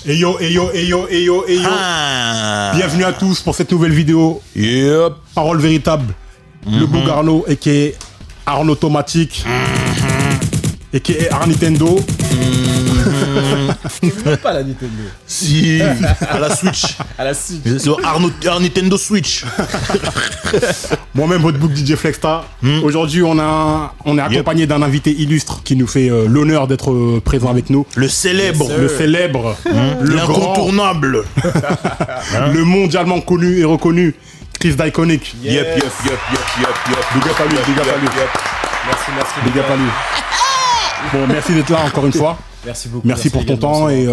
Et yo, et yo, et yo, et yo, et yo. Ah. Bienvenue à tous pour cette nouvelle vidéo. Yep. Parole véritable. Le Bougarno, a.k.a. Arnaud Automatique, a.k.a. Arnitendo. Je veux pas la Nintendo. Si, à la Switch. À la Switch. C'est Nintendo Switch. Moi-même, votre book DJ Flexta. Aujourd'hui, on est accompagné d'un invité illustre qui nous fait l'honneur d'être présent avec nous. Le célèbre. Yes, Le célèbre, le grand, L'incontournable. le mondialement connu et reconnu, Chris d'Iconic. Yes. Yep. Big up à lui, big up à lui. Merci. Big up à lui. Bon, merci d'être là encore une fois. Merci beaucoup. Merci pour ton temps et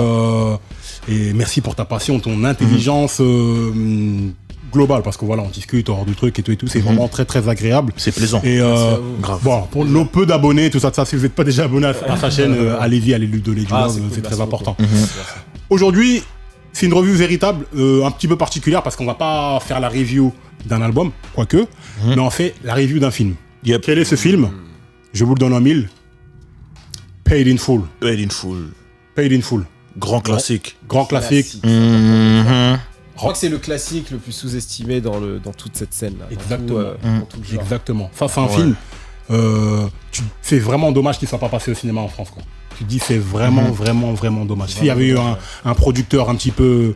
merci pour ta passion, ton intelligence globale, parce que voilà, on discute hors du truc et tout, c'est vraiment très très agréable. C'est plaisant. Et à vous. Grave. bon, pour nos peu d'abonnés, tout ça, si vous n'êtes pas déjà abonné à sa chaîne, allez-y, allez lui donner du love, c'est cool, c'est très merci important. beaucoup. Aujourd'hui, c'est une revue véritable, un petit peu particulière, parce qu'on va pas faire la review d'un album, quoique, mais on fait la review d'un film. Yep. Quel est ce film? Je vous le donne en mille. Paid in Full. Paid in Full. Paid in Full. Grand classique. Grand classique. Mhm. Je crois que c'est le classique le plus sous-estimé dans toute cette scène-là. Exactement. Dans tout le genre. Exactement. Ça, c'est un film. C'est vraiment dommage qu'il ne soit pas passé au cinéma en France, quoi. Tu te dis, c'est vraiment, vraiment dommage. S'il y avait eu un producteur un petit peu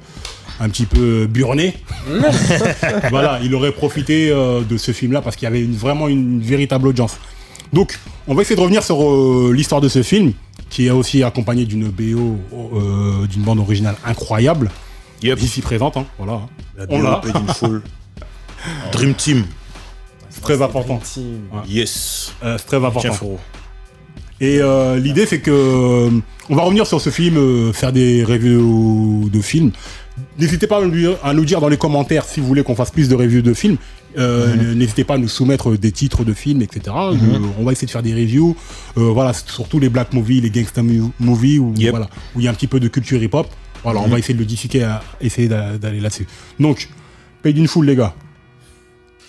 burné, voilà, il aurait profité de ce film-là parce qu'il y avait vraiment une véritable audience. Donc, on va essayer de revenir sur l'histoire de ce film, qui est aussi accompagné d'une BO, d'une bande originale incroyable, Yep. ici présente, hein, voilà. La On BO l'a. Paid in Full. Dream Team. C'est très important. Team. Yes. C'est très important. Tiens, frérot. Et l'idée, c'est que on va revenir sur ce film, faire des reviews de films. N'hésitez pas à nous dire dans les commentaires si vous voulez qu'on fasse plus de reviews de films. N'hésitez pas à nous soumettre des titres de films, etc. On va essayer de faire des reviews, voilà, surtout les black movies, les gangster movies, où Yep. voilà, où il y a un petit peu de culture hip-hop. Voilà, on va essayer de le disséquer, essayer d'aller là-dessus. Donc, Paid in Full, les gars.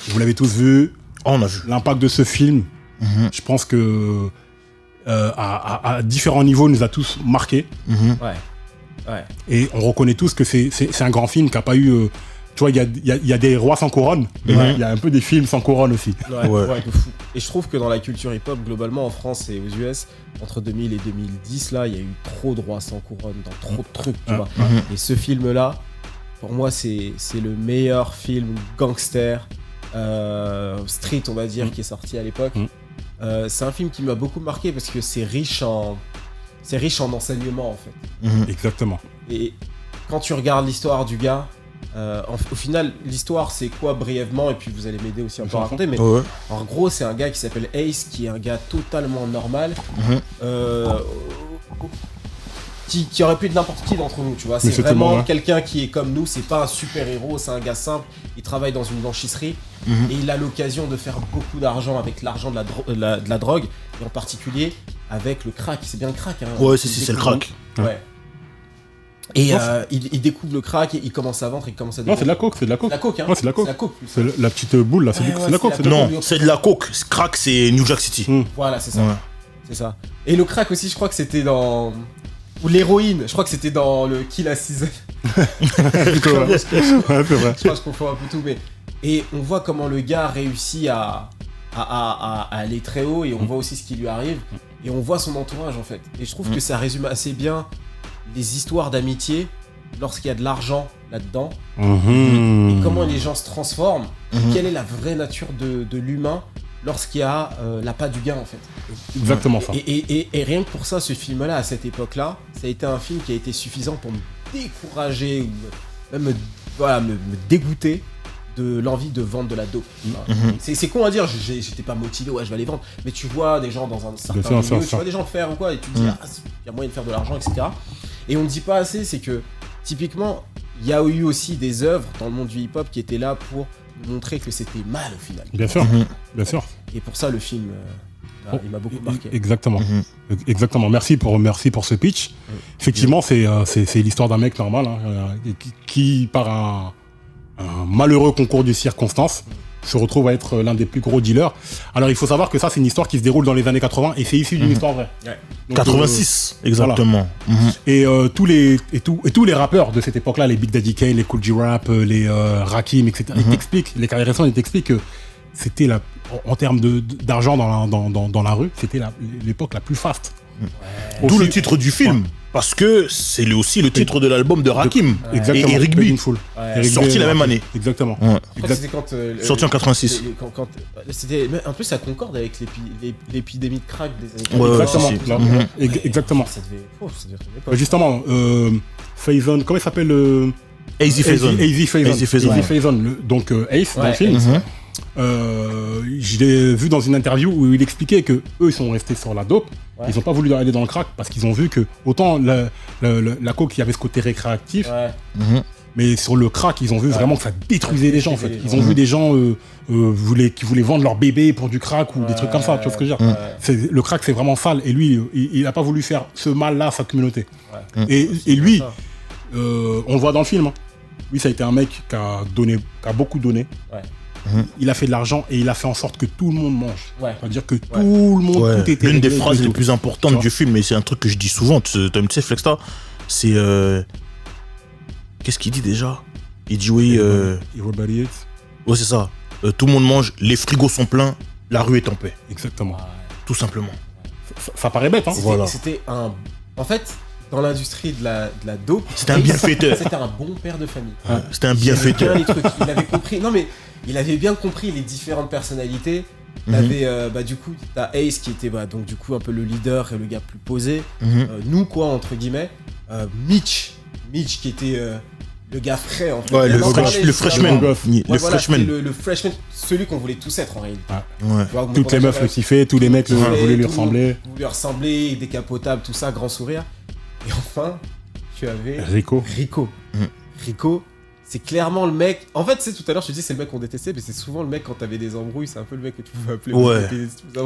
Vous l'avez tous vu. On a vu. L'impact de ce film, je pense que à différents niveaux, nous a tous marqués. Ouais. Et on reconnaît tous que c'est un grand film qui n'a pas eu... tu vois, il y a des rois sans couronne, mais il y a un peu des films sans couronne aussi. Ouais, de fou. Et je trouve que dans la culture hip-hop, globalement, en France et aux US, entre 2000 et 2010, là, il y a eu trop de rois sans couronne dans trop de trucs, tu vois. Et ce film-là, pour moi, c'est le meilleur film gangster, street, on va dire, qui est sorti à l'époque. C'est un film qui m'a beaucoup marqué parce que c'est riche en enseignements, en fait. Exactement. Et quand tu regardes l'histoire du gars, au final, l'histoire c'est quoi brièvement, et puis vous allez m'aider aussi un peu à raconter, mais Ouais. en gros, c'est un gars qui s'appelle Ace, qui est un gars totalement normal, qui aurait pu être n'importe qui d'entre nous, tu vois. C'est c'est vraiment tellement, ouais. quelqu'un qui est comme nous, c'est pas un super-héros, c'est un gars simple, il travaille dans une blanchisserie, et il a l'occasion de faire beaucoup d'argent avec l'argent de la drogue, et en particulier avec le crack. C'est bien le crack, hein. Ouais, c'est le crack. Ouais. Et il découvre le crack, et il commence à vendre, il commence à Non, c'est de la coke, c'est de la coke. La coke, hein. Ouais, c'est de la coke. C'est la coke, plus. C'est la petite boule là, c'est Ouais, de la coke. c'est c'est de la la Non, coke. c'est de la coke. Crack, c'est New Jack City. Voilà, c'est ça. Ouais. C'est ça. Et le crack aussi, je crois que c'était dans... Ou l'héroïne, je crois que c'était dans le Kill à 6. Ouais, c'est vrai. Je crois que je confonds un peu tout, mais... Et on voit comment le gars réussit à aller très haut, et on voit aussi ce qui lui arrive, et on voit son entourage, en fait. Et je trouve que ça résume assez bien les histoires d'amitié lorsqu'il y a de l'argent là-dedans, et comment les gens se transforment, et quelle est la vraie nature de l'humain lorsqu'il y a l'appât du gain, en fait. Exactement ça. Et rien que pour ça, ce film-là, à cette époque-là, ça a été un film qui a été suffisant pour me décourager, ou même me dégoûter de l'envie de vendre de la dope. C'est con à dire, j'étais pas motivé, ouais, je vais aller vendre, mais tu vois des gens dans un certain sûr, milieu, sûr. tu vois des gens le faire ou quoi, et tu te dis, il y a moyen de faire de l'argent, etc. Et on ne dit pas assez, c'est que, typiquement, il y a eu aussi des œuvres dans le monde du hip-hop qui étaient là pour montrer que c'était mal, au final. Bien sûr, bien sûr. Et pour ça, le film, il m'a beaucoup marqué. Exactement. Exactement. Merci pour ce pitch. Effectivement, c'est l'histoire d'un mec normal, hein, qui par un malheureux concours de circonstances, se retrouve à être l'un des plus gros dealers. Alors il faut savoir que ça c'est une histoire qui se déroule dans les années 80 et c'est issu d'une histoire vraie. Ouais. Donc, 86, exactement. et tous les rappeurs de cette époque-là, les Big Daddy Kane, les Kool G Rap, les Rakim, etc. Ils t'expliquent, les carrières récentes, ils t'expliquent que c'était en termes d'argent dans la rue, c'était l'époque la plus faste. D'où le titre du film. Parce que c'est aussi le titre de l'album de Rakim et Eric B. Sorti la même année. Exactement. Je crois que c'était quand, Sorti en 86. C'était un peu ça concorde avec l'épidémie de crack des années 80. Exactement. Exactement. Ça devait Justement, Faison, comment il s'appelle Easy Faison. Easy Faison. Donc Ace dans le film. Je l'ai vu dans une interview où il expliquait que eux ils sont restés sur la dope. Ils n'ont pas voulu aller dans le crack parce qu'ils ont vu que autant la coke il y avait ce côté récréatif, mais sur le crack ils ont vu vraiment que ça détruisait les gens en fait. Ils ont vu des gens qui voulaient vendre leur bébé pour du crack ou des trucs comme ça, tu vois ce que je veux dire. Le crack c'est vraiment sale et lui il n'a pas voulu faire ce mal là à sa communauté. Et lui on le voit dans le film. Lui ça a été un mec qui a beaucoup donné. Il a fait de l'argent et il a fait en sorte que tout le monde mange. C'est-à-dire que tout le monde, tout était... L'une des phrases les plus importantes du film, et c'est un truc que je dis souvent, tu sais Flexta, c'est... Qu'est-ce qu'il dit déjà? Il dit oui... Everybody eats. Ouais c'est ça. Tout le monde mange, les frigos sont pleins, la rue est en paix. Exactement. Tout simplement. Ça paraît bête, hein. C'était un... En fait, dans l'industrie de la dope... C'était un bienfaiteur. C'était un bon père de famille. C'était un bienfaiteur. Il avait compris... Non mais... Il avait bien compris les différentes personnalités. Il avait, du coup, t'as Ace qui était, donc du coup, un peu le leader et le gars plus posé. Nous, quoi, entre guillemets. Mitch qui était le gars frais, en fait. Ouais, le freshman. Le freshman. Le freshman, celui qu'on voulait tous être, en réalité. Toutes les meufs le kiffaient, tous les mecs voulaient lui ressembler. Voulaient ressembler, décapotable, tout ça, grand sourire. Et enfin, tu avais... Rico. Rico, c'est clairement le mec. En fait, c'est tout à l'heure, je te dis, c'est le mec qu'on détestait, mais c'est souvent le mec quand t'avais des embrouilles, c'est un peu le mec que tu pouvais appeler.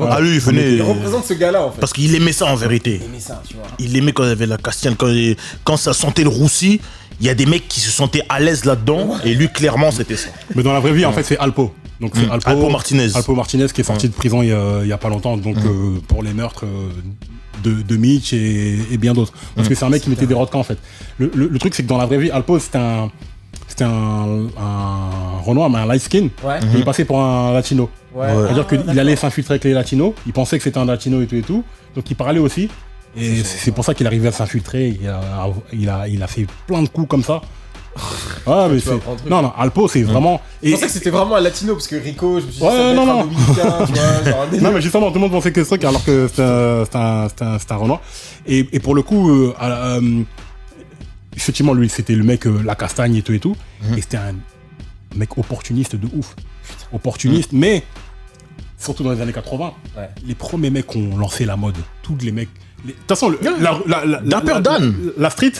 Ah, lui, il venait. Il représente ce gars-là, en fait. Parce qu'il aimait ça en vérité. Il aimait ça, tu vois. Il aimait quand il y avait la castienne, quand ça sentait le roussi. Il y a des mecs qui se sentaient à l'aise là-dedans, et lui, clairement, c'était ça. Mais dans la vraie vie, en fait, c'est Alpo. Donc, c'est Alpo Martinez. Alpo Martinez qui est sorti de prison il y a pas longtemps, donc pour les meurtres de Mitch et bien d'autres. Parce que c'est un mec qui mettait des rodkas, en fait. Le truc, c'est que dans la vraie vie, Alpo, c'était un Renoir, mais un light skin. Il passait pour un latino. C'est-à-dire qu'il allait s'infiltrer avec les latinos. Il pensait que c'était un latino et tout. Donc il parlait aussi. Et c'est pour ça qu'il arrivait à s'infiltrer. Il a fait plein de coups comme ça. Mais c'est... Non, Alpo, c'est vraiment... Je pensais que c'était vraiment un latino, parce que Rico, je me suis dit, ça un dominicain, tu vois, genre un délire. Non, mais justement, tout le monde pensait que c'était alors que c'était un Renoir. Et pour le coup... effectivement, lui, c'était le mec, la castagne et tout. Et c'était un mec opportuniste de ouf. Opportuniste, mais surtout dans les années 80, les premiers mecs qui ont lancé la mode. Tous les mecs... De toute façon, Dapper Dan. La street,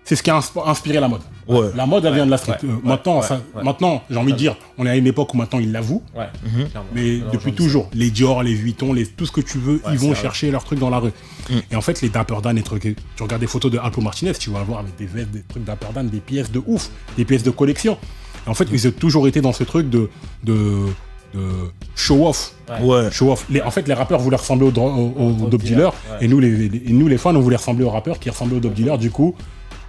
c'est ce qui a inspiré la mode. La mode, elle vient de la street. Maintenant, j'ai envie de dire, on est à une époque où maintenant ils l'avouent. Mais depuis toujours, les Dior, les Vuitton, tout ce que tu veux, ils vont chercher leurs trucs dans la rue. Et en fait, les Dapper Dan, les trucs, tu regardes des photos de Alpo Martinez, tu vas voir avec des vestes, des trucs Dapper Dan, des pièces de ouf, des pièces de collection. Et en fait, ils ont toujours été dans ce truc de show off. Show off. En fait, les rappeurs voulaient ressembler aux dope dealers, et nous les fans, on voulait ressembler aux rappeurs qui ressemblaient aux dope dealers. Du coup,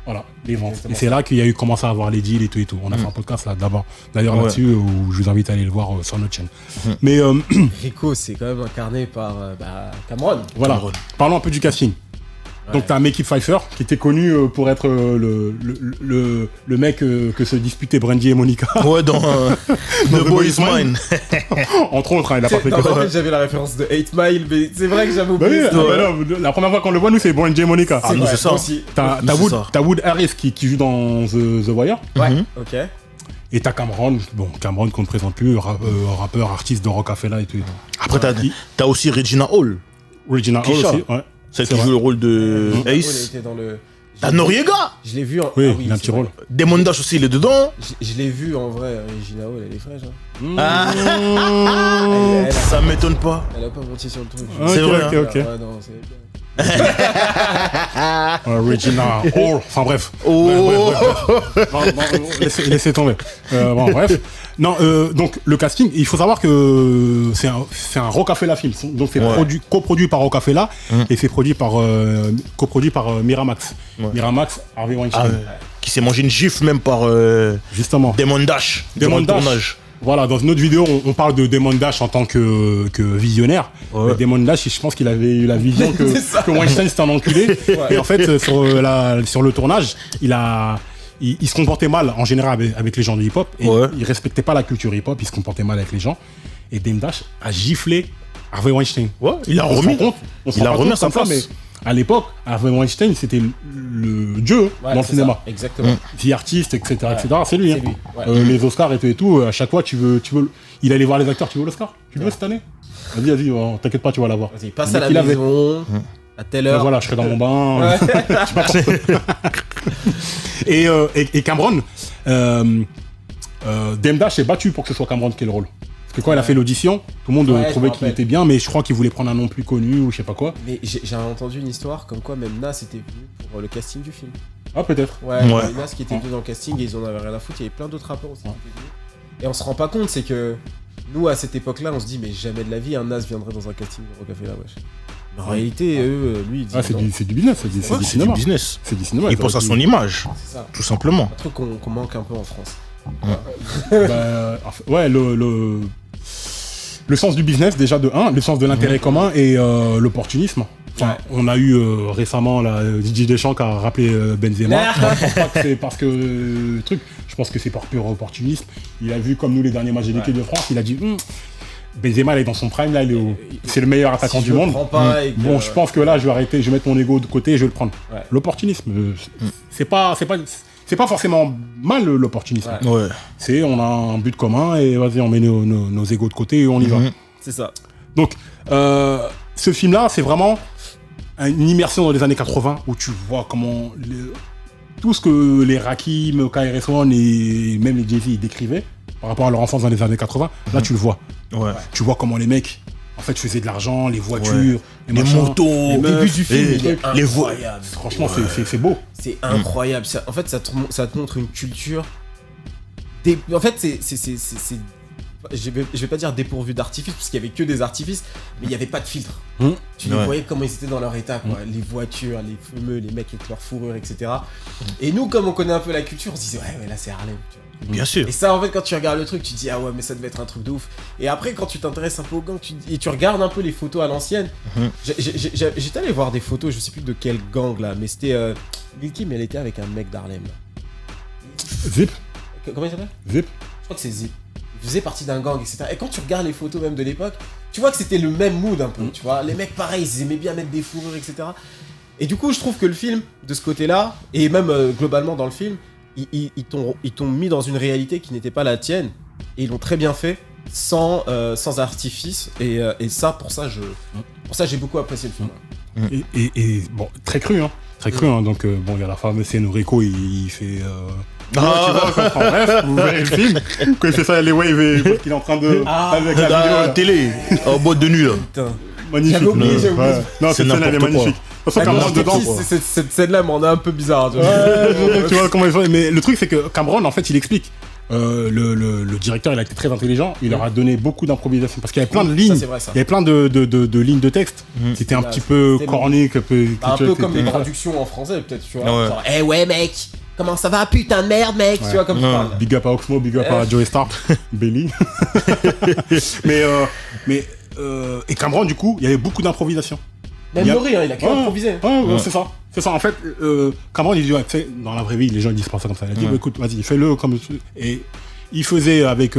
voilà, les ventes. Et c'est là qu'il y a eu commencé à avoir les deals et tout. On a fait un podcast là d'abord. D'ailleurs là-dessus, où je vous invite à aller le voir sur notre chaîne. Mais Rico, c'est quand même incarné par Cameron. Voilà. Parlons un peu du casting. Donc t'as Make It Pfeiffer qui était connu pour être le mec que se disputaient Brandy et Monica. Dans The Boy Is Mine. Entre autres, il a pas fait que ça. Dans ma tête, j'avais la référence de 8 Mile, mais c'est vrai que j'avais oublié ça. La première fois qu'on le voit, nous, c'est Brandy et Monica. C'est ça. T'as Wood Harris qui joue dans The Wire. Ok. Et t'as Cameron qu'on ne présente plus, rappeur, artiste de Rockefeller et tout. Après, t'as aussi Regina Hall. Regina Hall aussi, Celle qui joue le rôle de Ace. T'as Noriega. Je l'ai vu en... Oui, il a un petit rôle. Damon Dash aussi, il est dedans. Je l'ai vu en vrai, Regina Hall, elle est fraîche. Ça m'étonne pas. Elle a pas menti sur le truc. C'est vrai. Ok. Regina Hall. Enfin bref. Oh. Bref. Laissez tomber. Bon, bref. Non, donc le casting, il faut savoir que c'est un Rocafella film. Donc c'est coproduit par Rocafella et c'est coproduit par Miramax. Ouais. Miramax, Harvey Weinstein. Qui s'est mangé une gifle même par Justement. Damon Dash. Damon durant le Dash. tournage. Voilà, dans une autre vidéo, on parle de Damon Dash en tant que visionnaire. Ouais. Damon Dash, je pense qu'il avait eu la vision que Weinstein c'était un enculé. Et en fait, sur le tournage, il se comportait mal en général avec les gens de hip-hop. Et il respectait pas la culture hip-hop, il se comportait mal avec les gens. Et Damon Dash a giflé Harvey Weinstein. Ouais, il a remis. Il a remis sa place. Mais à l'époque, Harvey Weinstein, c'était le dieu dans le cinéma. Ça, exactement. The Artist, etc. C'est lui. C'est Hein. lui, ouais. Les Oscars et tout, à chaque fois, tu veux. Il allait voir les acteurs, tu veux l'Oscar? Tu le veux cette année? Vas-y, t'inquiète pas, tu vas l'avoir. Vas-y, passe à la maison, à telle heure. Voilà, je serai dans mon bain. Et Cameron, Dame Dash s'est battu pour que ce soit Cameron qui ait le rôle. Parce que quand il a fait l'audition, tout le monde trouvait qu'il était bien, mais je crois qu'il voulait prendre un nom plus connu ou je sais pas quoi. Mais j'ai entendu une histoire comme quoi même Nas était venu pour le casting du film. Ah, peut-être. Ouais. Nas qui était venu dans le casting et ils en avaient rien à foutre. Il y avait plein d'autres rappeurs aussi qui étaient venus. Et on se rend pas compte, c'est que nous à cette époque-là, on se dit mais jamais de la vie un Nas viendrait dans un casting de Rocafella, wesh. Mais en réalité, lui, il dit c'est du business, c'est du cinéma. C'est du cinéma. Il pense à son image, c'est ça. tout simplement. Un truc qu'on manque un peu en France. Le sens du business déjà de 1, le sens de l'intérêt commun et l'opportunisme. Enfin, on a eu récemment Didier Deschamps qui a rappelé Benzema. Moi, je pense pas que c'est parce que je pense que c'est par pur opportunisme. Il a vu comme nous les derniers matchs de l'équipe de France, il a dit Benzema il est dans son prime, là c'est le meilleur attaquant du monde. Bon, je pense que là je vais arrêter, je vais mettre mon ego de côté et je vais le prendre. Ouais. L'opportunisme, c'est pas forcément mal l'opportunisme. Ouais. C'est on a un but commun et vas-y on met nos égos de côté et on y va. C'est ça. Donc ce film-là, c'est vraiment une immersion dans les années 80 où tu vois comment tout ce que les Rakim, KRS-One et même les Jay-Z décrivaient par rapport à leur enfance dans les années 80, là tu le vois. Ouais. Tu vois comment les mecs en fait faisaient de l'argent, les voitures, les motos, les début du film, les incroyable. Franchement, c'est beau. C'est incroyable. En fait, ça te montre une culture. En fait, c'est je vais pas dire dépourvu d'artifice parce qu'il y avait que des artifices, mais il y avait pas de filtre. Tu les voyais comment ils étaient dans leur état, quoi. Les voitures, les fumeux, les mecs avec leur fourrure, etc. Et nous, comme on connaît un peu la culture, on se disait ouais là c'est Harlem. Tu vois. Bien sûr. Et ça, en fait, quand tu regardes le truc, tu te dis ah ouais mais ça devait être un truc de ouf. Et après, quand tu t'intéresses un peu au gang, tu regardes un peu les photos à l'ancienne. J'étais allé voir des photos, je sais plus de quel gang là, mais c'était Lil Kim, elle était avec un mec d'Harlem. Zip. Comment il s'appelle? Zip. Je crois que c'est Zip. Il faisait partie d'un gang, etc. Et quand tu regardes les photos même de l'époque, tu vois que c'était le même mood un peu, tu vois. Les mecs, pareil, ils aimaient bien mettre des fourrures, etc. Et du coup, je trouve que le film, de ce côté-là, et même globalement dans le film, ils t'ont mis dans une réalité qui n'était pas la tienne. Et ils l'ont très bien fait, sans artifice. Et ça, pour ça, j'ai beaucoup apprécié le film. Et bon, très cru, hein. Très cru, hein. Donc, bon, il y a la fameuse scène où Rico, il fait... tu vois, bref, vous verrez le film. Quand il fait ça, les waves et qu'il est en train de... avec la vidéo, la télé, en boîte de nuit, là. Putain. Magnifique. J'avais oublié. Non, cette scène, elle est magnifique. Cette scène-là m'en a un peu bizarre. Tu vois comment il fait. Mais le truc, c'est que Cameron, en fait, il explique. Le directeur, il a été très intelligent. Il leur a donné beaucoup d'improvisation parce qu'il y avait plein de lignes. Il y avait plein de lignes de texte. C'était un petit peu corné, un peu comme les traductions en français, peut-être. Tu vois. Genre, eh ouais, mec. Comment ça va, putain de merde, mec. Tu vois comme tu parles. Big up à Oxmo, big up à Joey Stark, Belly. Et Cameron, du coup, il y avait beaucoup d'improvisation. Même Laurie, il a que improvisé. C'est ça. C'est ça, en fait, Cameron, il dit, ouais, tu sais, dans la vraie vie, les gens ils disent pas ça comme ça. Il a dit, écoute, vas-y, fais-le comme... Et il faisait avec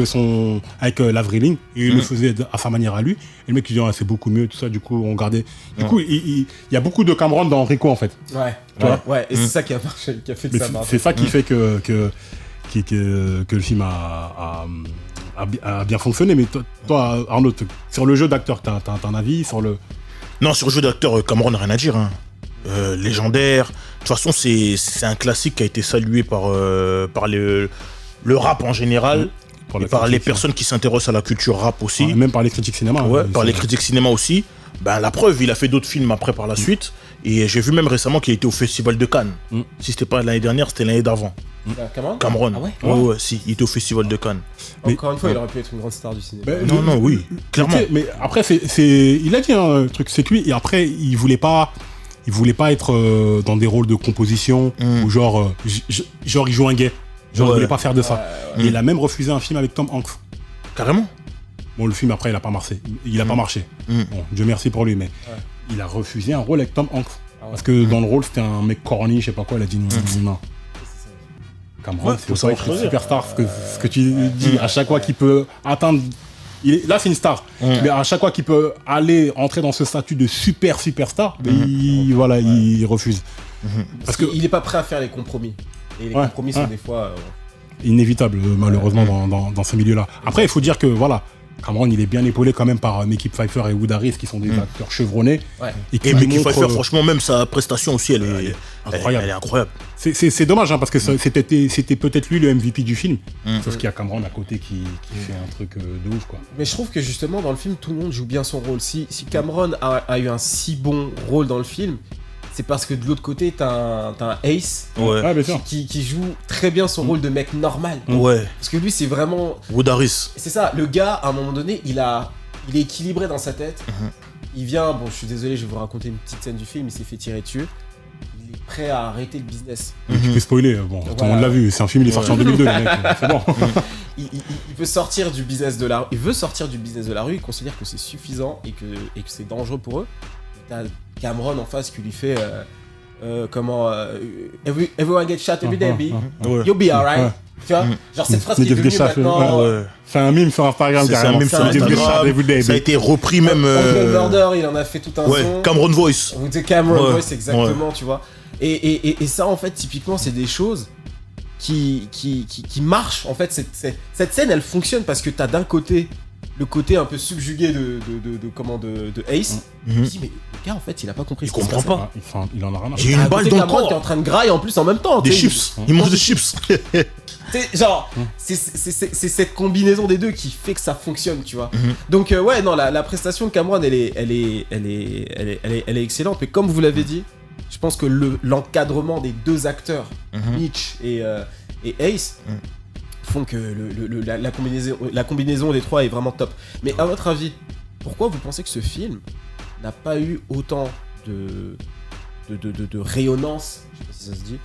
l'Avril, et il le faisait à sa manière à lui. Et le mec, il dit, c'est beaucoup mieux, tout ça, du coup, on gardait... Du coup, il y a beaucoup de Cameron dans Rico, en fait. Ouais, et c'est ça qui a marché, qui a fait que ça marche. C'est ça qui fait que le film a bien fonctionné. Mais toi, Arnaud, sur le jeu d'acteur, t'as un avis sur le... Non, sur le jeu d'acteur, Cameron n'a rien à dire, hein. Légendaire. De toute façon, c'est un classique qui a été salué par le rap en général, par les personnes qui s'intéressent à la culture rap aussi. Même par les critiques cinéma. Par les critiques cinéma aussi. Ben, la preuve, il a fait d'autres films après par la suite. Et j'ai vu même récemment qu'il était au Festival de Cannes. Si c'était pas l'année dernière, c'était l'année d'avant. Cameron. Ah ouais. Ouais, si, il était au Festival de Cannes. Encore une fois, il aurait pu être une grande star du cinéma. Non, oui, clairement. Mais après, il a dit le truc, c'est que lui, et après, il voulait pas être dans des rôles de composition ou genre il joue un gay. Genre, il voulait pas faire de ça. Et il a même refusé un film avec Tom Hanks. Carrément. Bon, le film après, il a pas marché. Pas marché. Bon, Dieu merci pour lui, mais il a refusé un rôle avec Tom Hanks. Parce que dans le rôle, c'était un mec corny, je sais pas quoi, il a dit non. Cameron, c'est aussi une superstar, ce que tu dis, à chaque fois qu'il peut atteindre. Là, c'est une star. Mais à chaque fois qu'il peut entrer dans ce statut de superstar, il refuse. Parce qu'il n'est pas prêt à faire les compromis. Et les compromis sont des fois. Inévitables, malheureusement, dans ce milieu-là. Après, il faut dire que, voilà. Cameron, il est bien épaulé quand même par Mekhi Phifer et Wood Harris qui sont des acteurs chevronnés. Et Mekhi Phifer, franchement, même sa prestation aussi, elle est incroyable. Elle est incroyable. C'est dommage parce que c'était peut-être lui le MVP du film. Sauf qu'il y a Cameron à côté qui fait un truc de ouf, quoi. Mais je trouve que justement dans le film, tout le monde joue bien son rôle. Si Cameron a eu un si bon rôle dans le film, c'est parce que de l'autre côté, t'as un Ace qui joue très bien son rôle de mec normal. Parce que lui, c'est vraiment... Wood Harris. C'est ça, le gars, à un moment donné, il est équilibré dans sa tête. Il vient, bon, je suis désolé, je vais vous raconter une petite scène du film, il s'est fait tirer dessus. Il est prêt à arrêter le business. Tu peux spoiler, bon, tout le monde l'a vu, c'est un film, il est sorti en 2002, le mec, c'est bon. Il veut sortir du business de la rue, il considère que c'est suffisant et que c'est dangereux pour eux. T'as Cameron en face qui lui fait everyone get shot every day, baby. You'll be alright. Tu vois, genre cette phrase qui est devenue maintenant. C'est un mime sur Instagram, c'est un mime sur Instagram. Ça a été repris même. Murder, il en a fait tout un son. Cameron Voice. Vous dites Cameron Voice, exactement, tu vois. Et ça, en fait, typiquement, c'est des choses qui marchent. En fait, cette scène, elle fonctionne parce que t'as d'un côté le côté un peu subjugué de Ace. Je me dis, mais le gars, en fait, il a pas compris. Il comprend pas. Il en a rien à faire. J'ai une balle dans le corps. Qui est en train de grailler en plus en même temps. Des chips. Il mange des chips. Genre, c'est cette combinaison des deux qui fait que ça fonctionne, tu vois. Donc, non, la prestation de Cameron, elle est excellente. Mais comme vous l'avez dit, je pense que l'encadrement des deux acteurs, Mitch et Ace, font que la combinaison des trois est vraiment top. Mais à votre avis, pourquoi vous pensez que ce film n'a pas eu autant de rayonnance, je sais pas si ça se dit,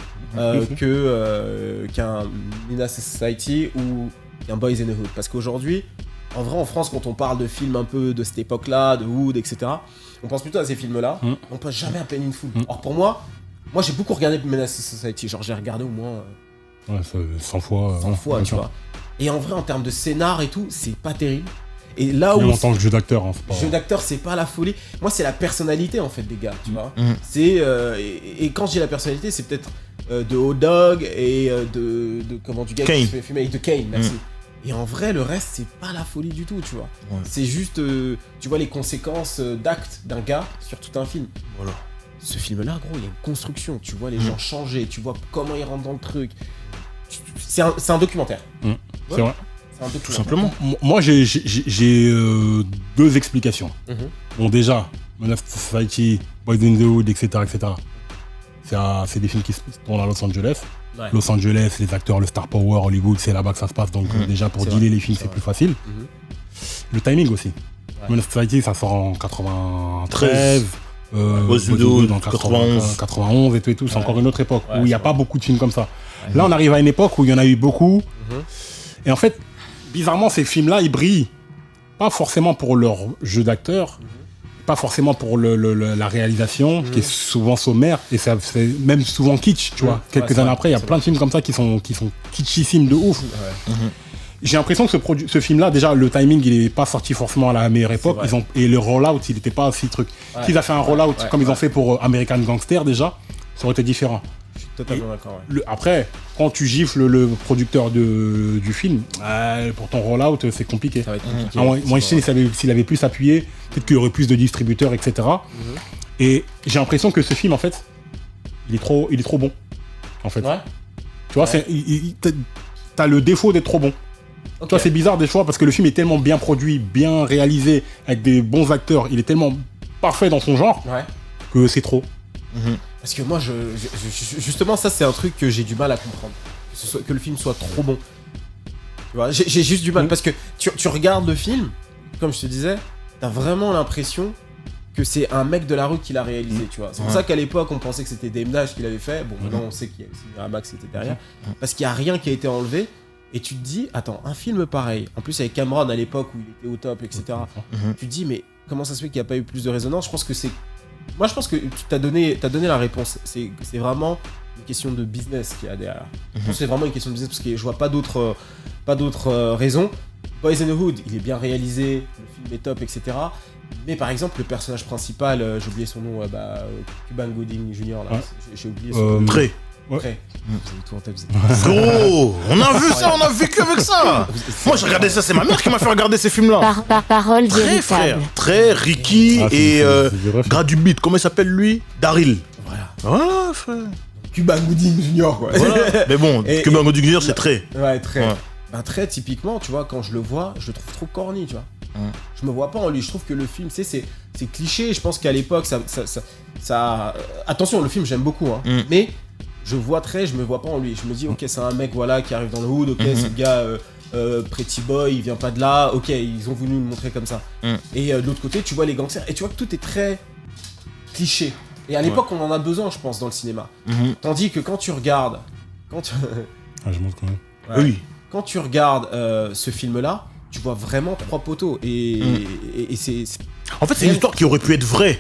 qu'un Menace Society ou qu'un Boys in the Hood? Parce qu'aujourd'hui, en vrai, en France, quand on parle de films un peu de cette époque-là, de Wood, etc., on pense plutôt à ces films-là, on pense jamais à Penny in Full. Or pour moi j'ai beaucoup regardé Menace Society, genre j'ai regardé au moins 100 fois. 100 fois, tu vois. Et en vrai, en termes de scénar et tout, c'est pas terrible. Et là où. En tant que jeu d'acteur, jeu d'acteur, c'est pas la folie. Moi, c'est la personnalité en fait des gars, tu vois. C'est et quand je dis la personnalité, c'est peut-être de Hot Dog et de comment du gars qui se fait fumer de Kane, merci. Et en vrai, le reste, c'est pas la folie du tout, tu vois. C'est juste, tu vois les conséquences d'actes d'un gars sur tout un film. Voilà. Ce film-là, gros, il y a une construction. Tu vois les gens changer, tu vois comment ils rentrent dans le truc. C'est un documentaire. C'est vrai. C'est un documentaire. Tout simplement. Moi, j'ai deux explications. Bon, déjà, Menace Society, Boys in the Hood, etc. C'est des films qui se tournent à Los Angeles. Los Angeles, les acteurs, le star power, Hollywood, c'est là-bas que ça se passe. Donc déjà, pour dealer les films, c'est plus facile. Le timing aussi. Menace Society, ça sort en 93. Boys in the Hood en 91 et tout. C'est encore une autre époque où il n'y a pas beaucoup de films comme ça. Là, on arrive à une époque où il y en a eu beaucoup. Et en fait, bizarrement, ces films-là, ils brillent pas forcément pour leur jeu d'acteur, pas forcément pour la réalisation, qui est souvent sommaire, et c'est même souvent kitsch, tu vois. Quelques années après, il y a plein de films comme ça qui sont kitschissimes de ouf. J'ai l'impression que ce film-là, déjà, le timing, il est pas sorti forcément à la meilleure époque. Et le rollout, il était pas aussi truc. S'ils avaient fait un rollout comme ils ont fait pour American Gangster, déjà, ça aurait été différent. Je suis totalement d'accord. Après, quand tu gifles le producteur du film, pour ton rollout, c'est compliqué. Ça va être compliqué. Moi, je sais, s'il avait plus appuyé, peut-être qu'il y aurait plus de distributeurs, etc. Et j'ai l'impression que ce film, en fait, il est trop bon. En fait. Tu vois, t'as le défaut d'être trop bon. Tu vois, c'est bizarre des fois parce que le film est tellement bien produit, bien réalisé, avec des bons acteurs, il est tellement parfait dans son genre Ouais. que c'est trop. Parce que moi, justement, ça, c'est un truc que j'ai du mal à comprendre. Que le film soit trop bon. Tu vois, j'ai juste du mal. Parce que tu regardes le film, comme je te disais, t'as vraiment l'impression que c'est un mec de la rue qui l'a réalisé, tu vois. C'est pour ça qu'à l'époque, on pensait que c'était Dame Dash qui l'avait fait. Bon, maintenant, on sait qu'il y a aussi Miramax qui était derrière. Parce qu'il n'y a rien qui a été enlevé. Et tu te dis, attends, un film pareil, en plus avec Cameron à l'époque où il était au top, etc. Tu te dis, mais comment ça se fait qu'il n'y a pas eu plus de résonance? Je pense que c'est... Moi, je pense que tu t'as donné la réponse. C'est vraiment une question de business qu'il y a derrière. Je pense que c'est vraiment une question de business parce que je vois pas d'autres raisons. Boys in the Hood, il est bien réalisé, le film est top, etc. Mais par exemple, le personnage principal, j'ai oublié son nom, Cuba Gooding Jr. Là, j'ai oublié son nom. Très. Ouais. Vous avez tout en tête, vous Gros, on a vu ça, on a vécu avec ça. Moi, j'ai regardé ça, c'est ma mère qui m'a fait regarder ces films-là. Parole Très véritable. frère, très Ricky et c'est du ref. gras du beat, comment il s'appelle lui? Daryl. Voilà. Voilà, frère. Cuba Gooding Jr. quoi. Voilà. Mais bon, Et- Cuba Gooding Jr., c'est très. Ouais, très. Ouais. Ben, très typiquement, tu vois, quand je le vois, je le trouve trop corny, tu vois. Ouais. Je me vois pas en lui. Je trouve que le film, tu sais, c'est cliché. Je pense qu'à l'époque, ça... Attention, le film, j'aime beaucoup, hein. Mais je vois très, je me vois pas en lui. Je me dis, ok, c'est un mec, voilà, qui arrive dans le hood. Ok, c'est le gars pretty boy, il vient pas de là. Ok, ils ont voulu le montrer comme ça. Et de l'autre côté, tu vois les gangsters. Et tu vois que tout est très cliché. Et à l'époque, on en a besoin, je pense, dans le cinéma. Tandis que quand tu regardes... Ah, je montre quand même. Ouais. Oui. Quand tu regardes ce film-là, tu vois vraiment trois poteaux. Et c'est... En fait, c'est une histoire qui aurait pu être vraie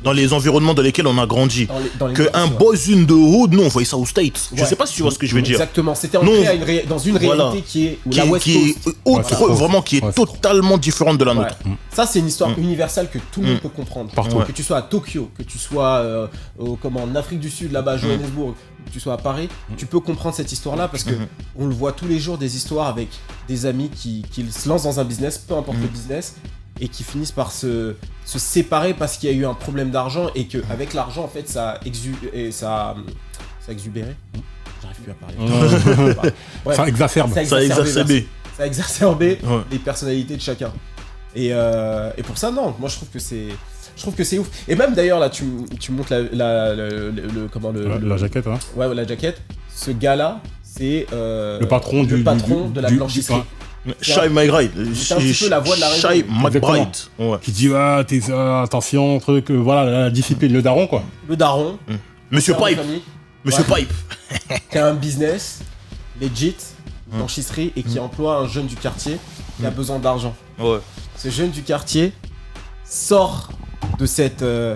dans les environnements dans lesquels on a grandi. Dans les Que un ouais. boys in the hood, nous on voyait ça aux States. Je Ouais. sais pas si tu vois ce que je veux dire. Exactement, c'était Non. ancré dans une réalité Voilà. qui est où Qui la est, West qui Coast. est autre, Ouais, c'est trop. vraiment qui est Ouais, c'est trop. totalement différente de la Ouais. nôtre. Ça, c'est une histoire universelle que tout le monde peut comprendre. Partout. Que tu sois à Tokyo, que tu sois en Afrique du Sud, là-bas, Johannesburg, que tu sois à Paris, tu peux comprendre cette histoire-là parce que on le voit tous les jours des histoires avec des amis qui se lancent dans un business, peu importe le business, et qui finissent par se séparer parce qu'il y a eu un problème d'argent et qu'avec l'argent, en fait, ça a exubéré. J'arrive plus à parler. Bref, Ça exacerbe. Ça a exacerbé. ça a exacerbé Ouais. les personnalités de chacun. Et pour ça, non, moi je trouve que c'est ouf. Et même d'ailleurs, là, tu montes La jaquette, hein. Ouais, la jaquette. Ce gars-là, c'est Le patron de la blanchisserie. ouais. Shai McBride. C'est un petit peu la voix de la raison. Shai McBride. Ouais. Qui dit attention, truc, voilà, la discipline, le daron, quoi. Le daron, Monsieur père de Pipe. famille, Monsieur Ouais. Pipe. qui a un business legit, blanchisserie, et qui emploie un jeune du quartier qui a besoin d'argent. Ouais. Ce jeune du quartier sort de cette, de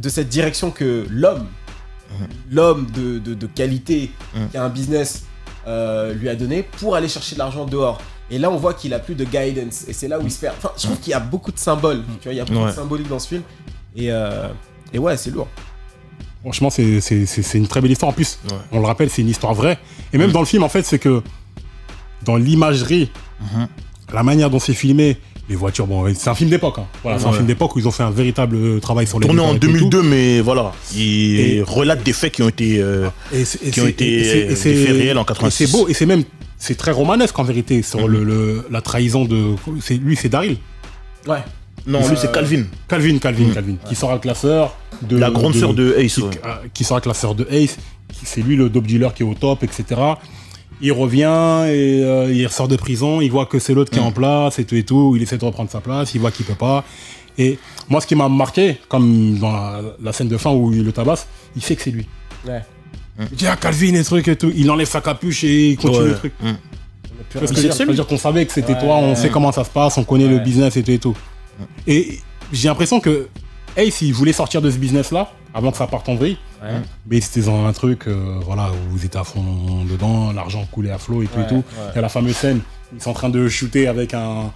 cette direction que l'homme de qualité qui a un business lui a donné pour aller chercher de l'argent dehors. Et là, on voit qu'il a plus de guidance. Et c'est là où il se perd. Enfin, je trouve qu'il y a beaucoup de symboles. Tu vois, il y a beaucoup de symbolique dans ce film. Et ouais, c'est lourd. Franchement, c'est une très belle histoire. En plus, on le rappelle, c'est une histoire vraie. Et même dans le film, en fait, c'est que dans l'imagerie, la manière dont c'est filmé, les voitures, bon, c'est un film d'époque. Hein. Voilà, c'est un film d'époque où ils ont fait un véritable travail sur les Tourné en décors et tout. 2002, mais voilà. Il relate des faits qui ont été des faits réels en 86. Et c'est beau, et c'est très romanesque en vérité, sur la trahison de. C'est Daryl. Ouais. Non, lui c'est Calvin. Calvin, qui sort avec la sœur de. La grande sœur de Ace. Qui sort avec la sœur de Ace. C'est lui le dope dealer qui est au top, etc. Il revient et il ressort de prison, il voit que c'est l'autre qui est en place et tout, il essaie de reprendre sa place, il voit qu'il peut pas. Et moi, ce qui m'a marqué, comme dans la scène de fin où il le tabasse, il sait que c'est lui. Ouais. Il dit Calvin et truc et tout, il enlève sa capuche et il continue le truc. Parce que ça veut dire qu'on savait que c'était toi, on sait comment ça se passe, on connaît le business et tout. Et j'ai l'impression que Ace, il voulait sortir de ce business-là avant que ça parte en vrille. Mais c'était dans un truc voilà, où vous étiez à fond dedans, l'argent coulait à flot et tout et tout. Il y a la fameuse scène, ils sont en train de shooter avec un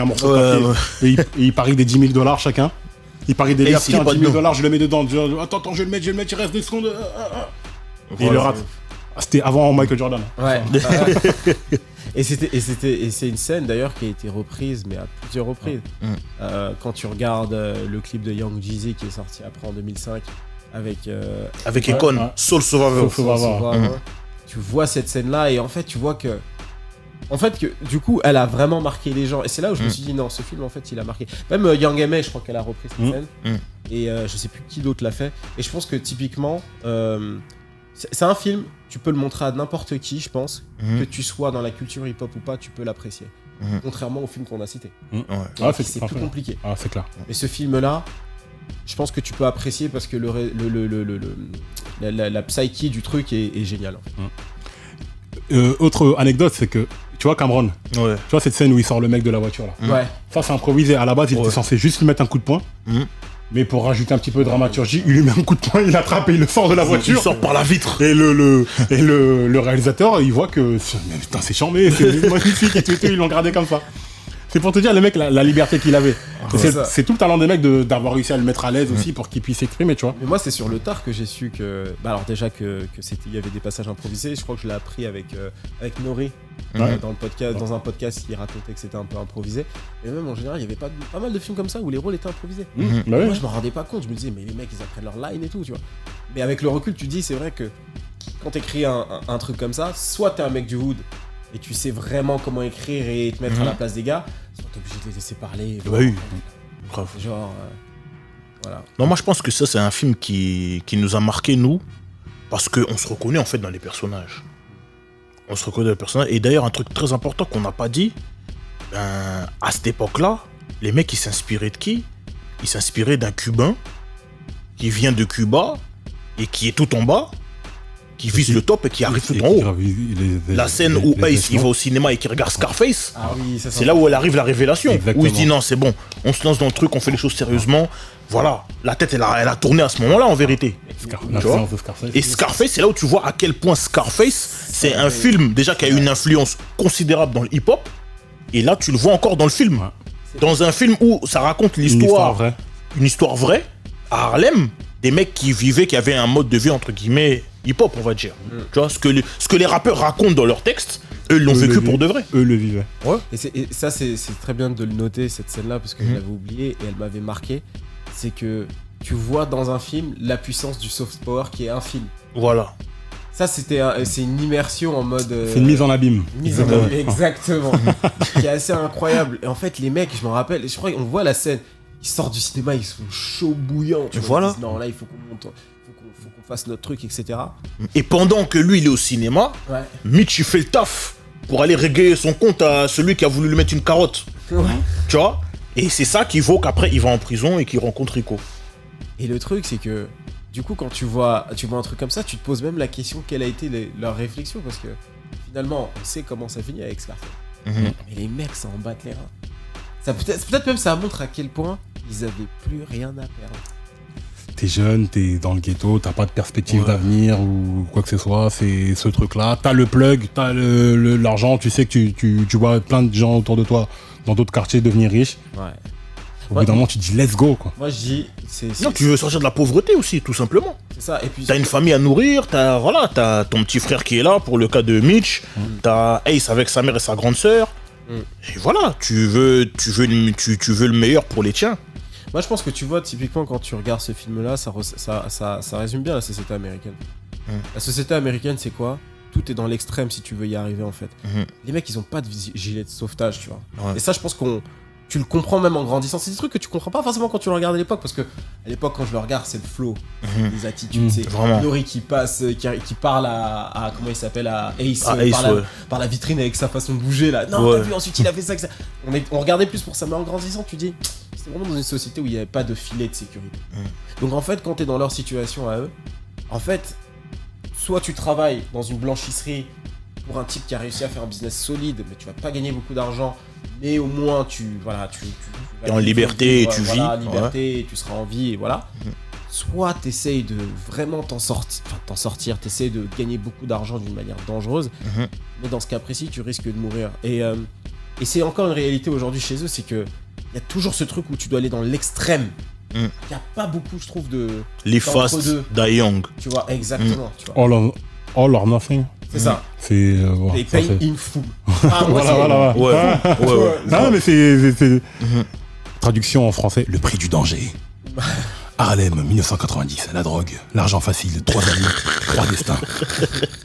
morceau de papier. Et ils parient des $10,000 chacun. Ils parient des liasses, tiens, $10,000, je le mets dedans. Attends, je vais le mettre, il reste des secondes. Et il le rate. C'était avant Michael Jordan. Ouais. Et c'est une scène d'ailleurs qui a été reprise, mais à plusieurs reprises. Quand tu regardes le clip de Young Jeezy qui est sorti après en 2005 avec Akon, Soul Survivor. tu vois cette scène là et en fait tu vois que En fait, que, du coup, elle a vraiment marqué les gens. Et c'est là où je me suis dit, non, ce film, en fait, il a marqué. Même Yang M.A, je crois qu'elle a repris cette scène. Et je sais plus qui d'autre l'a fait. Et je pense que typiquement, c'est un film, tu peux le montrer à n'importe qui, je pense. Que tu sois dans la culture hip-hop ou pas, tu peux l'apprécier. Contrairement au film qu'on a cité. C'est plus compliqué. Ah, c'est clair. Et ce film-là, je pense que tu peux apprécier parce que la psyché du truc est géniale. En fait. Autre anecdote, c'est que tu vois Cameron, tu vois cette scène où il sort le mec de la voiture là. Ouais. Ça c'est improvisé. À la base, il était censé juste lui mettre un coup de poing. Mais pour rajouter un petit peu de dramaturgie, il lui met un coup de poing, il l'attrape et il le sort de la voiture. Il sort par la vitre. Et le réalisateur, il voit que putain, c'est charmé, c'est magnifique et tout, ils l'ont gardé comme ça. C'est pour te dire, le mec, la liberté qu'il avait. C'est tout le talent des mecs d'avoir réussi à le mettre à l'aise aussi pour qu'il puisse s'exprimer, tu vois. Mais moi, c'est sur le tard que j'ai su que. Bah, alors, déjà, il y avait des passages improvisés. Je crois que je l'ai appris avec Nori dans un podcast qui racontait que c'était un peu improvisé. Et même en général, il y avait pas mal de films comme ça où les rôles étaient improvisés. Moi, je m'en rendais pas compte. Je me disais, mais les mecs, ils apprennent leur line et tout, tu vois. Mais avec le recul, tu te dis, c'est vrai que quand t'écris un truc comme ça, soit t'es un mec du hood et tu sais vraiment comment écrire et te mettre à la place des gars, soit t'es obligé de les laisser parler. Bah oui, grave. Genre, voilà. Non, moi je pense que ça c'est un film qui nous a marqué nous, parce qu'on se reconnaît en fait dans les personnages. On se reconnaît dans les personnages. Et d'ailleurs un truc très important qu'on n'a pas dit, à cette époque-là, les mecs ils s'inspiraient de qui? Ils s'inspiraient d'un Cubain qui vient de Cuba et qui est tout en bas, qui vise le top et qui arrive tout en haut. La scène où Ace il va au cinéma et qui regarde Scarface, c'est là où elle arrive la révélation. Exactement. Où il dit non, c'est bon, on se lance dans le truc, on fait les choses sérieusement. Voilà, la tête elle a tourné à ce moment-là en vérité. Et Scarface, c'est là où tu vois à quel point Scarface, c'est un film déjà qui a eu une influence considérable dans le hip-hop. Et là, tu le vois encore dans le film. Dans un film où ça raconte l'histoire, une histoire vraie, à Harlem, des mecs qui vivaient, qui avaient un mode de vie entre guillemets hip-hop, on va dire. Tu vois, ce que les rappeurs racontent dans leurs textes, eux l'ont vécu pour de vrai. Eux le vivaient. Ouais. Et ça, c'est très bien de le noter, cette scène-là, parce que je l'avais oublié et elle m'avait marqué. C'est que tu vois dans un film la puissance du soft power qui est un film. Voilà. Ça, c'est une immersion en mode. C'est une mise en abîme. Exactement. Qui est assez incroyable. Et en fait, les mecs, je me rappelle, je crois qu'on voit la scène. Ils sortent du cinéma, ils sont chauds bouillants. Voilà. Disent, non, là, il faut qu'on monte, faut qu'on fasse notre truc, etc. Et pendant que lui, il est au cinéma, Mitch, il fait le taf pour aller régler son compte à celui qui a voulu lui mettre une carotte. Tu vois? Et c'est ça qui vaut qu'après, il va en prison et qu'il rencontre Rico. Et le truc, c'est que, du coup, quand tu vois un truc comme ça, tu te poses même la question quelle a été leur réflexion, parce que finalement, on sait comment ça finit avec Scarface. Mais les mecs, ça en battent les reins. Peut-être même ça montre à quel point ils avaient plus rien à perdre. T'es jeune, t'es dans le ghetto, t'as pas de perspective d'avenir ou quoi que ce soit, c'est ce truc-là. T'as le plug, t'as l'argent, tu sais que tu vois plein de gens autour de toi dans d'autres quartiers devenir riches. Au bout d'un moment, tu te dis let's go, quoi. Moi, je dis, non, tu veux sortir de la pauvreté aussi, tout simplement. C'est ça. Et puis t'as une famille à nourrir, t'as ton petit frère qui est là pour le cas de Mitch, t'as Ace avec sa mère et sa grande sœur. Et voilà, tu veux le meilleur pour les tiens. Moi, je pense que tu vois, typiquement, quand tu regardes ce film-là, ça résume bien la société américaine. La société américaine, c'est quoi? Tout est dans l'extrême si tu veux y arriver, en fait. Les mecs, ils ont pas de gilet de sauvetage, tu vois. Et ça, je pense tu le comprends même en grandissant. C'est des trucs que tu comprends pas forcément quand tu le regardes à l'époque, parce que à l'époque, quand je le regarde, c'est le flow, les attitudes, c'est Nori qui passe, qui parle à comment il s'appelle, à Ace, par la vitrine avec sa façon de bouger là. Non, t'as vu, ensuite il a fait ça, que ça. On regardait plus pour ça, mais en grandissant, tu dis, c'est vraiment dans une société où il n'y avait pas de filet de sécurité. Donc en fait, quand t'es dans leur situation à eux, en fait, soit tu travailles dans une blanchisserie pour un type qui a réussi à faire un business solide, mais tu vas pas gagner beaucoup d'argent, mais au moins tu es en liberté et tu vis. Liberté, et tu seras en vie, et voilà. Soit t'essayes de vraiment t'en sortir, t'essayes de gagner beaucoup d'argent d'une manière dangereuse, mais dans ce cas précis, tu risques de mourir. Et c'est encore une réalité aujourd'hui chez eux, c'est que il y a toujours ce truc où tu dois aller dans l'extrême. Il n'y a pas beaucoup, je trouve, de... Les fast die young. Tu vois, exactement. Tu vois. All or nothing. C'est ça. C'est... They pay in full. Voilà. Ouais. Non, mais c'est... Traduction en français, le prix du danger. Harlem, 1990, la drogue, l'argent facile, 3 amis, 3 destins.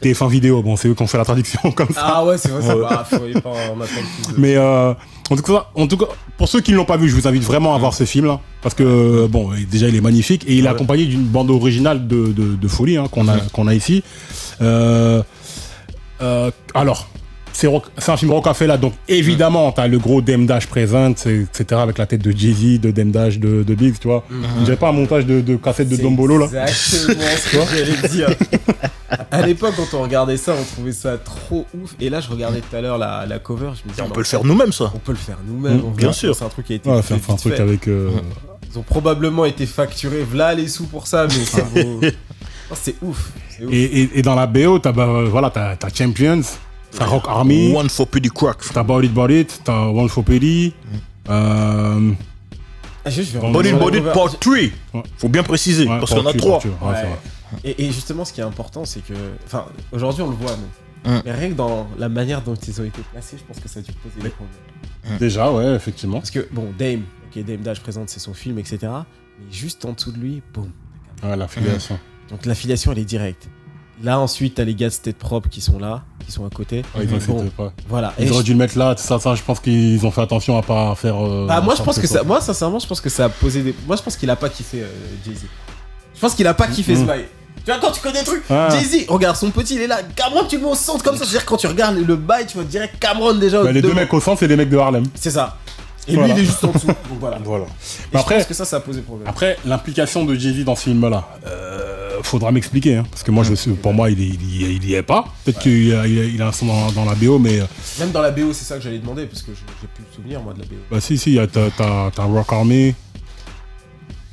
TF1 vidéo, bon, c'est eux qui ont fait la traduction comme ça. Ah ouais, c'est vrai, ça va, faut pas en attendre plus. Mais en tout cas, pour ceux qui ne l'ont pas vu, je vous invite vraiment à voir ce film-là. Parce que, bon, déjà, il est magnifique. Et il est accompagné d'une bande originale de folie qu'on a ici. Alors, c'est un film Rockefeller, donc évidemment, t'as le gros Dame Dash Presents, etc., avec la tête de Jay-Z, de Dame Dash, de Biggs, tu vois. On dirait pas un montage de cassette de Dombolo, là. Exactement ce que j'allais dire. À l'époque, quand on regardait ça, on trouvait ça trop ouf. Et là, je regardais tout à l'heure la cover, je me disais... On peut le faire nous-mêmes, ça. On peut le faire nous-mêmes. Bien sûr. C'est un truc qui a été Ouais, faire un truc avec... Ils ont probablement été facturés, voilà les sous pour ça, mais ça vaut... Oh, c'est ouf. Et dans la BO, t'as Champions, t'as Rock Army, One for Pretty Crack. t'as About It, t'as One for Petty, Body Part 3. Faut bien préciser, parce qu'il y en a 3. Et justement, ce qui est important, c'est que... Enfin, aujourd'hui, on le voit, nous. Mais rien que dans la manière dont ils ont été placés, je pense que ça a dû poser des problèmes. Déjà, ouais, effectivement. Parce que, bon, Dame Dash présente, c'est son film, etc. Mais juste en dessous de lui, boum. Ouais, l'affiliation. Donc l'affiliation, elle est directe. Là, ensuite, t'as les gars de State Prop qui sont là, qui sont à côté. Ouais, Voilà. Ils auraient dû le mettre là, ça, je pense qu'ils ont fait attention à pas faire... moi, je pense que ça... Moi, sincèrement, je pense que ça a posé des... Moi, je pense qu'il a pas kiffé Jay-Z. Je pense qu'il a pas kiffé ce bail. Tu vois, quand tu connais des trucs, Jay-Z, regarde, son petit, il est là. Cameron, tu le mets au centre comme ça. C'est-à-dire, quand tu regardes le bail, tu vois direct Cameron déjà. Les deux mecs au centre, c'est des mecs de Harlem. C'est ça. Et lui, il est juste en dessous. Donc voilà. Mais après, je pense que ça a posé problème. Après, l'implication de Jay-Z dans ce film-là, faudra m'expliquer. Hein, parce que moi, pour moi, il y est pas. Peut-être qu'il a un son dans la BO, mais... Même dans la BO, c'est ça que j'allais demander, parce que j'ai plus de souvenirs, moi, de la BO. Bah si, t'as Rock Army.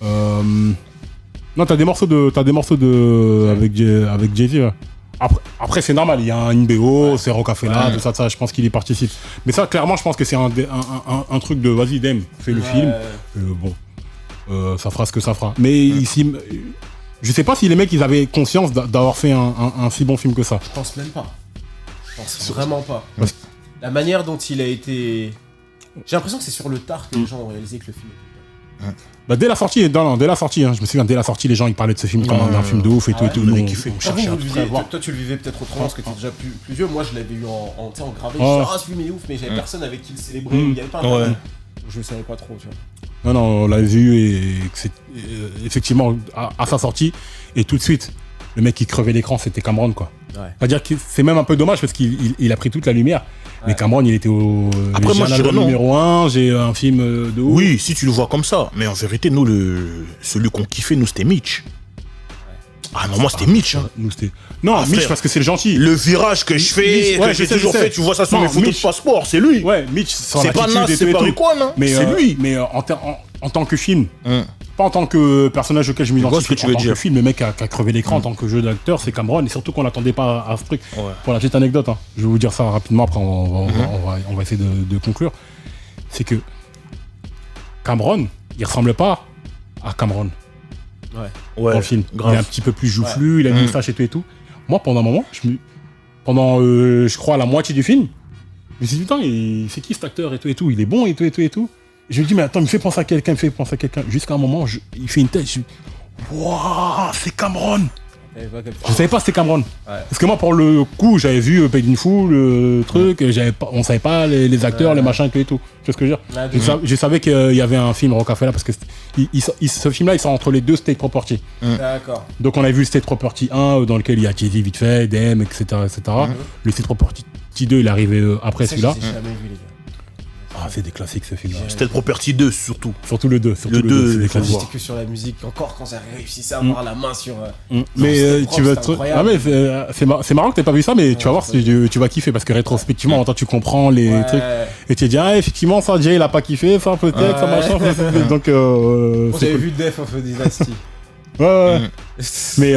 Non, t'as des morceaux avec Jay-Z. Ouais. Après, c'est normal, il y a une BO, c'est Rockefeller, tout ça, je pense qu'il y participe. Mais ça, clairement, je pense que c'est un truc de vas-y, Dame, fais le film. Ça fera ce que ça fera. Mais ici, je sais pas si les mecs, ils avaient conscience d'avoir fait un si bon film que ça. Je pense même pas. Je pense vraiment pas. La manière dont il a été... J'ai l'impression que c'est sur le tard que les gens ont réalisé que le film était bien. Bah dès la sortie, hein, je me souviens, dès la sortie, les gens ils parlaient de ce film comme un film de ouf et tout. Nous, on cherchait un truc à voir. Toi, tu le vivais peut-être autrement parce que t'es déjà plus vieux. Moi, je l'avais eu en gravé. Je me disais, ce film est ouf, mais j'avais personne avec qui le célébrer. Il y avait pas un je savais pas trop, tu vois. Non, on l'a vu et effectivement, à sa sortie, et tout de suite, le mec qui crevait l'écran, c'était Cameron, quoi. C'est-à-dire que c'est même un peu dommage parce qu'il a pris toute la lumière. Mais Cameron, il était au numéro 1, j'ai un film de ouf. Oui, si tu le vois comme ça. Mais en vérité, nous, celui qu'on kiffait, nous, c'était Mitch. Ah non, moi, c'était Mitch. Hein. Nous, c'était... Non, Mitch, parce que c'est le gentil. Le virage que je fais, que j'ai toujours fait, tu vois ça sur mes photos de passeport, c'est lui. Ouais, Mitch, c'est pas Nas, c'est pas quoi, non. C'est lui. Mais en tant que film, pas en tant que personnage auquel je m'identifie, en tant que film, le mec a crevé l'écran en tant que jeu d'acteur, c'est Cameron, et surtout qu'on n'attendait pas à ce truc. Pour la petite anecdote, hein, je vais vous dire ça rapidement, après on va essayer de conclure. C'est que Cameron, il ressemble pas à Cameron. Dans le film. Grave. Il est un petit peu plus joufflu, il a une moustache et tout. Moi, pendant un moment, je crois, la moitié du film, je me suis dit, putain, c'est qui cet acteur et tout, il est bon et tout. Et je me dis, mais attends, il me fait penser à quelqu'un. Jusqu'à un moment, il fait une tête, je me dis, waouh, c'est Cameron. Je savais pas c'était Cameron. Parce que moi, pour le coup, j'avais vu Paid in Full, le truc, on savait pas les acteurs, les machins et tout. Tu vois ce que je veux dire? Je savais qu'il y avait un film Rockefeller parce que ce film-là, il sort entre les deux State Property. D'accord. Donc on a vu State Property 1 dans lequel il y a Jay-Z vite fait, Dame, etc. Le State Property 2, il est arrivé après celui-là. J'ai jamais vu, les gars. Ah, c'est des classiques ce film-là. State Property 2 surtout. Surtout le 2. Le 2, c'est des classiques. J'étais que sur la musique, encore quand j'ai réussi à avoir la main sur. Mais tu vas c'est marrant que t'aies pas vu ça, mais tu vas voir, tu vas kiffer parce que rétrospectivement, en temps tu comprends les trucs et tu te dis effectivement ça, Jay il a pas kiffé, ça peut-être, ça machin. Donc j'avais vu Death of a Dynasty. Mais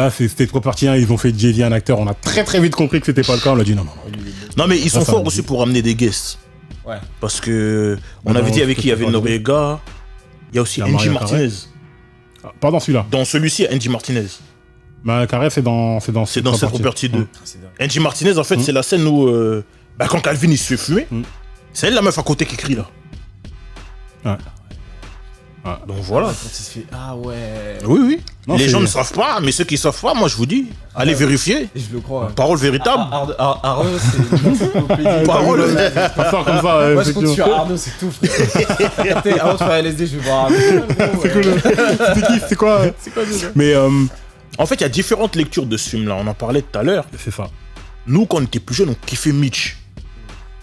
c'était trop parti, ils ont fait Jay-Z un acteur, on a très vite compris que c'était pas le cas, on l'a dit non. Non mais ils sont forts aussi pour amener des guests. Ouais. Parce que on avait dit avec qui il y avait Noriega, il y a aussi Angie Martinez. Pas dans celui-là. Dans celui-ci, Angie Martinez. Bah Carré c'est dans Cette Property 2. Angie Martinez en fait c'est la scène où quand Calvin il se fait fumer, c'est elle la meuf à côté qui crie là. Donc voilà. Quand il se fait ah ouais. Oui. Non, les c'est- gens ne savent pas, mais ceux qui savent pas, moi je vous dis, allez vérifier. Et je le crois. Parole véritable. Arnaud, c'est une encyclopédie. Parole. Pas ça comme ça, Moi je compte effectivement. sur Arnaud, c'est tout. Frère. Avant de faire LSD, je vais voir Arnaud. C'est cool. C'était qui? C'est quoi? C'est quoi déjà? Mais En fait, il y a différentes lectures de ce film-là. On en parlait tout à l'heure. c'est ça. Nous, quand on était plus jeunes, on kiffait Mitch.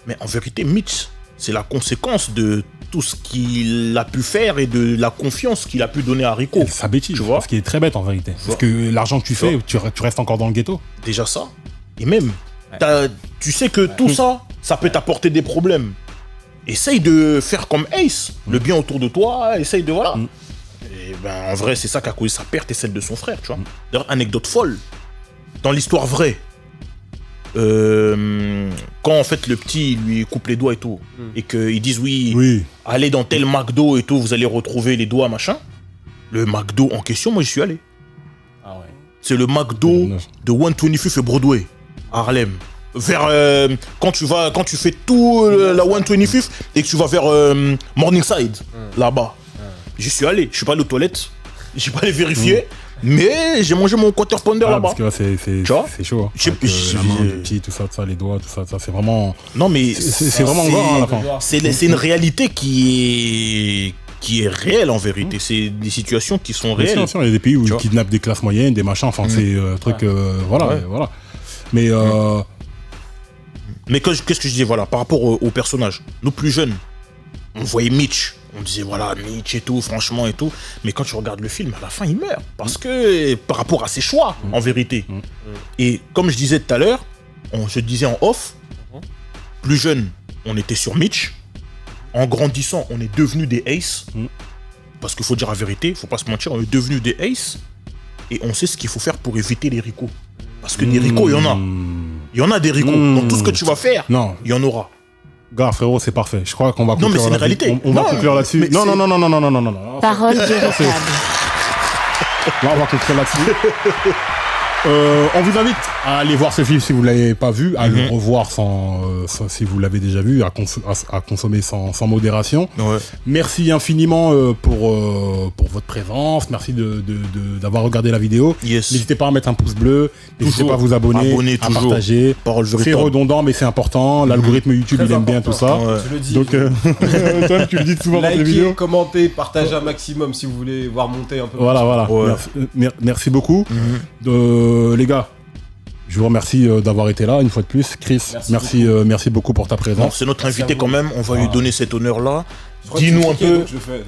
Mais en vérité, Mitch, c'est la conséquence de tout ce qu'il a pu faire et de la confiance qu'il a pu donner à Rico. Sa bêtise, Tu vois. ce qui est très bête en vérité. Parce que l'argent que tu fais, tu restes encore dans le ghetto. Déjà ça. Et même, tu sais que tout ça, ça peut t'apporter des problèmes. Essaye de faire comme Ace, le bien autour de toi, essaye de voilà. Et ben en vrai, c'est ça qui a causé sa perte et celle de son frère, tu vois. D'ailleurs, anecdote folle, dans l'histoire vraie, quand en fait le petit lui coupe les doigts et tout, et qu'ils disent oui, allez dans tel McDo et tout, vous allez retrouver les doigts, machin. Le McDo en question, moi j'y suis allé. Ah ouais. C'est le McDo de 125 et Broadway, à Harlem. Vers quand tu fais tout la 125 et que tu vas vers Morningside, là-bas. J'y suis allé. Je suis pas allé aux toilettes. Je suis pas allé vérifier. Mais j'ai mangé mon quarter pounder là-bas. Parce que là, c'est chaud. Hein. J'ai- Avec, j'ai- la main du petit, tout ça, les doigts, tout ça, c'est vraiment. Non mais C'est vraiment gore hein, à la fin. c'est une réalité qui est réelle en vérité. C'est des situations qui sont Bien réelles. sûr, il y a des pays où Tu ils vois. kidnappent des classes moyennes, des machins, enfin c'est truc, voilà, Ouais. voilà. Mais Mais qu'est-ce que je disais, voilà, par rapport au personnage, nous plus jeunes, on voyait Mitch, on disait voilà, Mitch et tout, franchement et tout, mais quand tu regardes le film, à la fin, il meurt, parce que par rapport à ses choix, en vérité. Et comme je disais tout à l'heure, je disais en off, plus jeune, on était sur Mitch, en grandissant, on est devenu des Ace, parce qu'il faut dire la vérité, faut pas se mentir, on est devenu des Ace, et on sait ce qu'il faut faire pour éviter les ricots. Parce que des ricots, il y en a. Il y en a des ricots. Dans tout ce que tu vas faire, non, il y en aura. gars, frérot, c'est parfait. Je crois qu'on va conclure. mais c'est une là-dessus. réalité. On va Non, conclure là-dessus. mais Non, c'est- non. Parole véritable. Là, on va conclure là-dessus. On vous invite à aller voir ce film si vous ne l'avez pas vu, à le revoir si vous l'avez déjà vu, à consommer sans modération. Ouais. Merci infiniment pour votre présence. Merci d'avoir regardé la vidéo. Yes. N'hésitez pas à mettre un pouce bleu. N'hésitez Toujours. pas à vous abonner, Abonner, à toujours. partager. Parole C'est véritable. redondant, mais c'est important. L'algorithme YouTube, il aime bien tout ça. Ouais. Je le dis. Donc, toi, tu le dis souvent dans tes Likez, vidéos. commentez, partagez un maximum si vous voulez voir monter un peu. Voilà. Ouais. Merci beaucoup. Les gars, je vous remercie d'avoir été là une fois de plus. Chris, merci beaucoup pour ta Non, présence. c'est notre Merci invité à vous. quand même. On va lui donner cet honneur-là. Je crois que Dis-nous c'est un compliqué, peu. donc je le fais.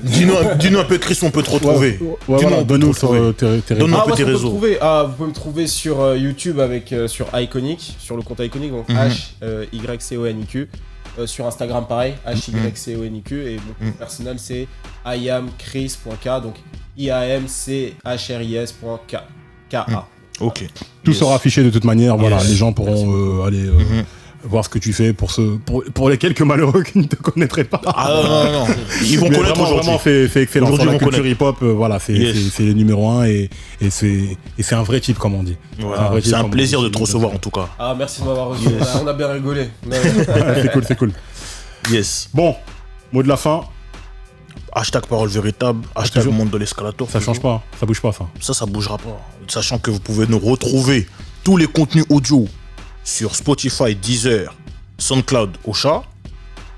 Dis-nous un peu, Chris, on peut te retrouver. Voilà, on peut donne-nous te retrouver. tes Donne-nous réseaux. un peu tes réseaux. Vous pouvez me trouver sur YouTube avec sur Iconic, sur le compte Iconic, donc HYCONIQ. Sur Instagram pareil, HYCONIQ. Et mon compte personnel c'est iamchris.k, donc IAMCHRIS.k. Ok. Tout sera affiché de toute manière. Voilà, Yes. les gens pourront aller voir ce que tu fais pour les quelques malheureux qui ne te connaîtraient pas. Ah non. Ils vont Mais connaître aujourd'hui. vraiment fait excellent. Aujourd'hui, Sur la ils vont culture hip-hop, voilà, Yes. c'est le numéro 1 et c'est un vrai type, comme on dit. Voilà. vrai type, C'est un comme on plaisir dit. de te recevoir en tout cas. Ah, merci de m'avoir reçu. On a bien rigolé. C'est cool. Yes. Bon, mot de la fin, Hashtag parole véritable. Hashtag toujours. monde de l'escalator. ça change pas, ça bouge pas ça. Ça bougera pas. Sachant que vous pouvez nous retrouver tous les contenus audio sur Spotify, Deezer, SoundCloud, Ocha.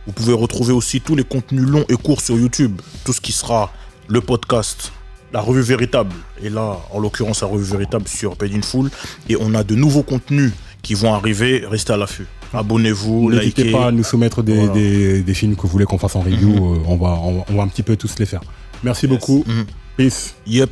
Vous pouvez retrouver aussi tous les contenus longs et courts sur YouTube. Tout ce qui sera le podcast, la revue véritable. Et là, en l'occurrence, la revue véritable sur Paid in Full. Et on a de nouveaux contenus qui vont arriver. Restez à l'affût. Abonnez-vous, N'hésitez likez. pas à nous soumettre Voilà. des films que vous voulez qu'on fasse en review. On va un petit peu tous les faire. Merci beaucoup. Peace. Yep.